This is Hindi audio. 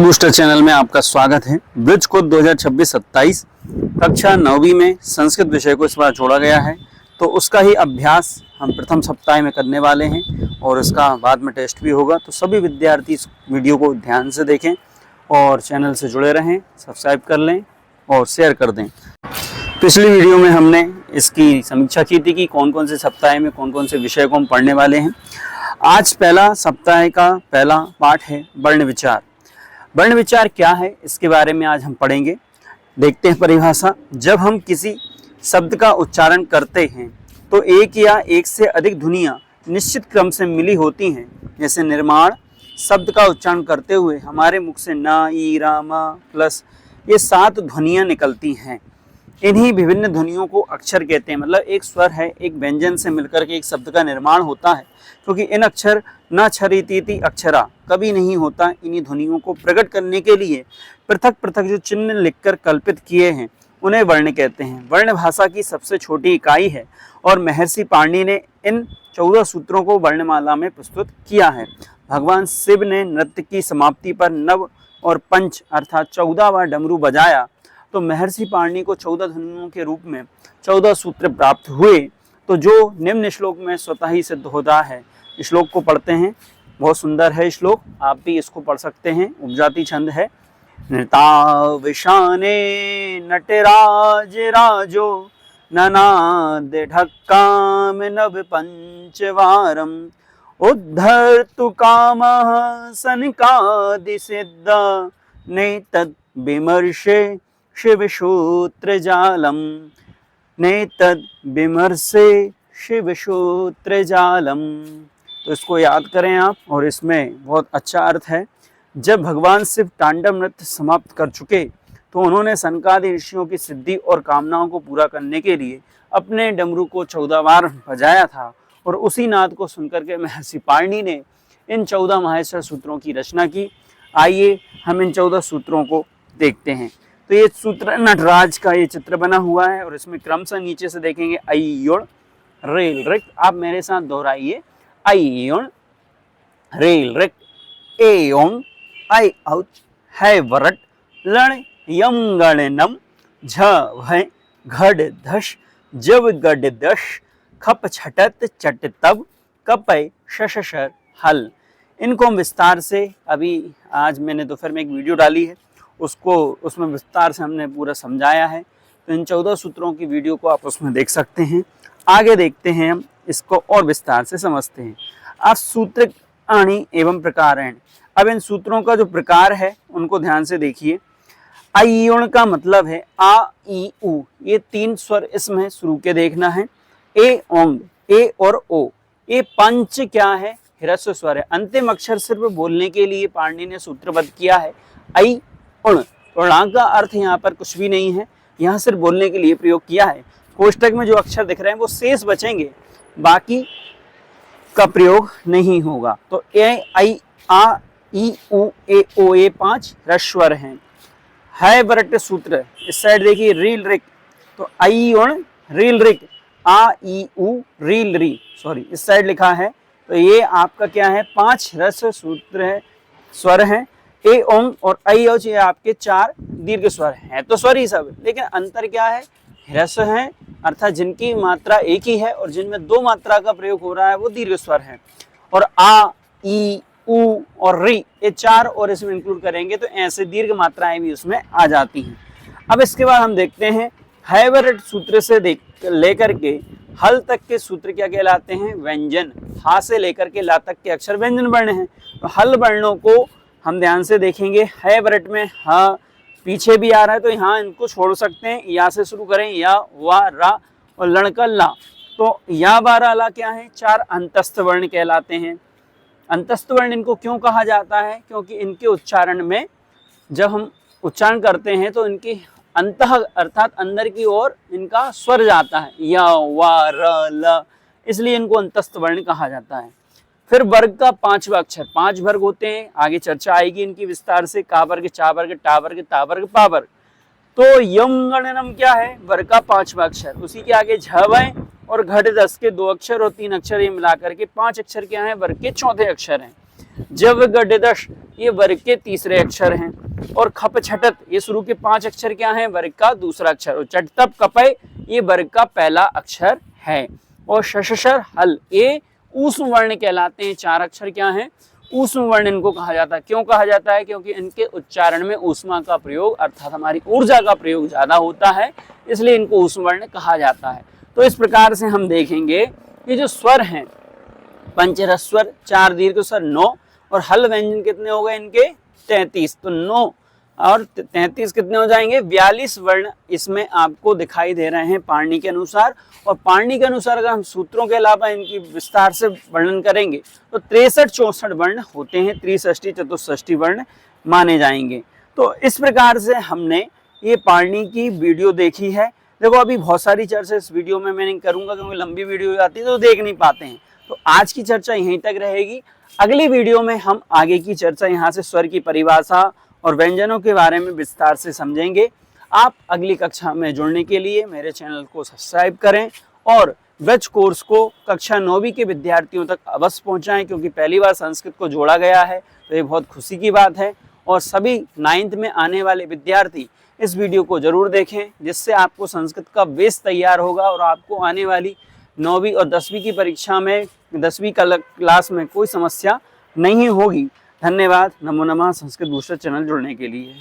बूस्टर चैनल में आपका स्वागत है। ब्रिज कोड 2026-27 कक्षा 9वीं में संस्कृत विषय को इस बार जोड़ा गया है, तो उसका ही अभ्यास हम प्रथम सप्ताह में करने वाले हैं और इसका बाद में टेस्ट भी होगा। तो सभी विद्यार्थी इस वीडियो को ध्यान से देखें और चैनल से जुड़े रहें, सब्सक्राइब कर लें और शेयर कर दें। पिछली वीडियो में हमने इसकी समीक्षा की थी कि कौन कौन से सप्ताह में कौन कौन से विषय को हम पढ़ने वाले हैं। आज पहला सप्ताह का पहला पाठ है वर्ण विचार। वर्ण विचार क्या है, इसके बारे में आज हम पढ़ेंगे। देखते हैं परिभाषा। जब हम किसी शब्द का उच्चारण करते हैं तो एक या एक से अधिक ध्वनियाँ निश्चित क्रम से मिली होती हैं। जैसे निर्माण शब्द का उच्चारण करते हुए हमारे मुख से ना, ई, रा, मा प्लस ये 7 ध्वनियाँ निकलती हैं। इन्हीं विभिन्न ध्वनियों को अक्षर कहते हैं। मतलब एक स्वर है, एक व्यंजन से मिलकर के एक शब्द का निर्माण होता है, क्योंकि इन अक्षर न छरितीति अक्षरा कभी नहीं होता। इन्हीं ध्वनियों को प्रकट करने के लिए पृथक पृथक जो चिन्ह लिखकर कल्पित किए हैं उन्हें वर्ण कहते हैं। वर्ण भाषा की सबसे छोटी इकाई है और महर्षि पाणिनि ने इन 14 सूत्रों को वर्णमाला में प्रस्तुत किया है। भगवान शिव ने नृत्य की समाप्ति पर नव और पंच अर्थात 14 बार डमरू बजाया, तो महर्षि पाणिनि को 14 ध्वनियों के रूप में 14 सूत्र प्राप्त हुए। तो जो निम्न श्लोक में स्वतः ही सिद्ध होता है, श्लोक को पढ़ते हैं। बहुत सुंदर है श्लोक, आप भी इसको पढ़ सकते हैं। उपजाति छंद है। नृताविशाने नटराज राजो ननाद ढक्काम नभ पंचवारम उद्धर्तु कामः सनकादि सिद्ध नेतद् विमर्शे शिवसूत्र जालम नेतद् विमर्शे शिवसूत्र जालम। तो इसको याद करें आप, और इसमें बहुत अच्छा अर्थ है। जब भगवान शिव तांडव नृत्य समाप्त कर चुके तो उन्होंने सनकादि ऋषियों की सिद्धि और कामनाओं को पूरा करने के लिए अपने डमरू को 14 बार बजाया था, और उसी नाद को सुनकर के महर्षि पाणिनि ने इन 14 माहेश्वर सूत्रों की रचना की। आइए हम इन 14 सूत्रों को देखते हैं। तो ये सूत्र नटराज का ये चित्र बना हुआ है और इसमें क्रमशः नीचे से देखेंगे अयोण रेल रिक। आप मेरे साथ दोहराइए। अयोण रेल रिक एयों आई औच है वरट लण यम गण नम झ भय घड धश जब गड दश खप छटत चट तब कपय शशर हल। इनको हम विस्तार से अभी आज मैंने दोपहर में एक वीडियो डाली है, उसमें विस्तार से हमने पूरा समझाया है। तो इन 14 सूत्रों की वीडियो को आप उसमें देख सकते हैं। आगे देखते हैं, हम इसको और विस्तार से समझते हैं। अब सूत्र आणी एवं प्रकारण। अब इन सूत्रों का जो प्रकार है उनको ध्यान से देखिए। अयोण का मतलब है आ, ई, उ। ये 3 स्वर इसमें शुरू के देखना है। ए ओंग, ए और ओ। ये पंच क्या है? ह्रस्व स्वर है। अंतिम अक्षर सिर्फ बोलने के लिए पाणिनि ने सूत्रबद्ध किया है आई उण। का अर्थ यहाँ पर कुछ भी नहीं है, यहाँ सिर्फ बोलने के लिए प्रयोग किया है। कोष्टक में जो अक्षर दिख रहे हैं वो शेष बचेंगे, बाकी का प्रयोग नहीं होगा। तो ए, आई, आ, ई, उ, ए, ओ, ये 5 ह्रस्वर हैं। है वरट सूत्र इस साइड देखिए, रील रिक। तो आई उण रील रिक, आ, ई, उ, रील री, सॉरी इस साइड लिखा है। तो ये आपका क्या है? 5 ह्रस्व सूत्र है, स्वर हैं। ए ओंग और आई औच ये आपके 4 दीर्घ स्वर हैं। तो स्वर ही सब, लेकिन अंतर क्या है? ह्रस्व हैं, अर्थात जिनकी मात्रा एक ही है और जिनमें 2 मात्रा का प्रयोग हो रहा है वो दीर्घ स्वर है। और आ, ई, उ और री ये 4 और इसमें इंक्लूड करेंगे तो ऐसे दीर्घ मात्राएं भी उसमें आ जाती हैं। अब इसके बाद हम देखते हैं हैवरट सूत्र से लेकर के हल तक के सूत्र क्या कहलाते हैं? व्यंजन। हा से लेकर के ला तक के अक्षर व्यंजन वर्ण हैं। तो हल वर्णों को हम ध्यान से देखेंगे। है वरट में हा पीछे भी आ रहा है तो यहाँ इनको छोड़ सकते हैं। या से शुरू करें, या, वा, रा और लड़का ला। तो या, वा, रा, ला क्या है? 4 अंतस्थ वर्ण कहलाते हैं। अंतस्थ वर्ण इनको क्यों कहा जाता है? क्योंकि इनके उच्चारण में जब हम उच्चारण करते हैं तो इनकी अंतः अर्थात अंदर की ओर इनका स्वर जाता है, या, वा, र, ल, इसलिए इनको अंतस्थ वर्ण कहा जाता है। फिर वर्ग का 5वां अक्षर, 5 वर्ग होते हैं, आगे चर्चा आएगी इनकी विस्तार से। का वर्ग, चा वर्ग, टा वर्ग, ता वर्ग, पा वर्ग। तो यम गणनम क्या है? वर्ग का 5वां अक्षर। उसी के आगे झ और घट 10 के 2 अक्षर और 3 अक्षर, ये मिलाकर के 5 अक्षर क्या है? वर्ग के 4थे अक्षर हैं। जव गड दश ये वर्ग के तीसरे अक्षर हैं। और खप छटत ये शुरू के 5 अक्षर क्या हैं? वर्ग का दूसरा अक्षर। और चट तप कपय ये वर्ग का पहला अक्षर है। और शशर हल ये ऊष्म वर्ण कहलाते हैं। 4 अक्षर क्या हैं? ऊष्म वर्ण इनको कहा जाता है। क्यों कहा जाता है? क्योंकि इनके उच्चारण में ऊष्मा का प्रयोग अर्थात हमारी ऊर्जा का प्रयोग ज्यादा होता है, इसलिए इनको ऊष्म वर्ण कहा जाता है। तो इस प्रकार से हम देखेंगे कि जो स्वर हैं, पंचरस स्वर, 4 दीर्घ स्वर 9 और हल व्यंजन कितने हो गए इनके? 33। तो 9 और 33 कितने हो जाएंगे? 42 वर्ण इसमें आपको दिखाई दे रहे हैं पाणिनि के अनुसार। और पाणिनि के अनुसार अगर हम सूत्रों के अलावा इनकी विस्तार से वर्णन करेंगे तो 63-64 वर्ण होते हैं, त्रिषष्ठी चतुष्षष्ठी वर्ण माने जाएंगे। तो इस प्रकार से हमने ये पाणिनि की वीडियो देखी है। देखो अभी बहुत सारी चर्चा इस वीडियो में मैं नहीं करूंगा क्योंकि लंबी वीडियो आती है तो देख नहीं पाते हैं। तो आज की चर्चा यहीं तक रहेगी। अगली वीडियो में हम आगे की चर्चा यहाँ से स्वर की परिभाषा और व्यंजनों के बारे में विस्तार से समझेंगे। आप अगली कक्षा में जुड़ने के लिए मेरे चैनल को सब्सक्राइब करें और ब्रज कोर्स को कक्षा 9वीं के विद्यार्थियों तक अवश्य पहुंचाएं, क्योंकि पहली बार संस्कृत को जोड़ा गया है तो ये बहुत खुशी की बात है। और सभी 9th में आने वाले विद्यार्थी इस वीडियो को जरूर देखें, जिससे आपको संस्कृत का बेस तैयार होगा और आपको आने वाली 9वीं और 10वीं की परीक्षा में 10वीं क्लास में कोई समस्या नहीं होगी। धन्यवाद। नमो नमः। संस्कृत बूस्टर चैनल जुड़ने के लिए।